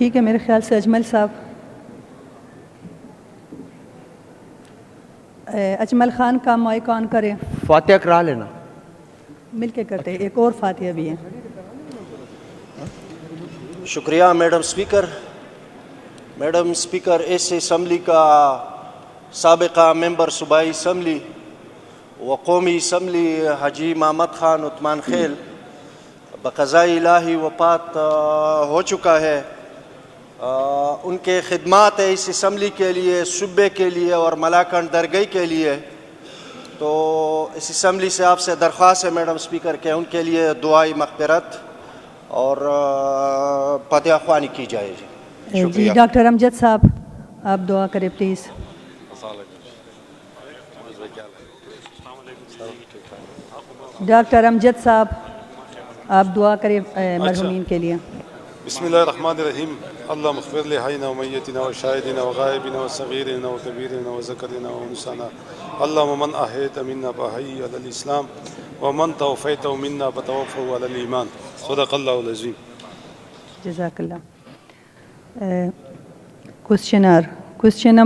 ٹھیک ہے، میرے خیال سے اجمل صاحب. اجمل خان کا مائک آن کریں. فاتحہ کرا لینا. مل کے کرتے ہیں، ایک اور فاتحہ بھی ہے. شکریہ میڈم اسپیکر. میڈم اسپیکر، اس اسمبلی کا سابقہ ممبر صوبائی اسمبلی و قومی اسمبلی حاجی محمد خان عثمان خیل بقضائے الہی وفات ہو چکا ہے. ان کے خدمات اس اسمبلی کے لیے، صوبے کے لیے اور ملاکنڈ درگئی کے لیے، تو اس اسمبلی سے آپ سے درخواست ہے میڈم اسپیکر کہ ان کے لیے دعائی مغفرت اور فاتحہ خوانی کی جائے. جی شکریہ. ڈاکٹر امجد صاحب، آپ دعا کریں پلیز. ڈاکٹر امجد صاحب، آپ دعا کریں مرحومین کے لیے. بسم اللہ الرحمن الرحیم. اللہم اغفر لحینا و میتنا و شاہدنا و غائبنا و صغیرنا و کبیرنا و ذکرنا و انسانا. اللہم من احیت منا فحیہ علی الاسلام و من توفیت منا فتوفہ علی الایمان. صدق اللہ العظیم. جزاک اللہ. کوسچنر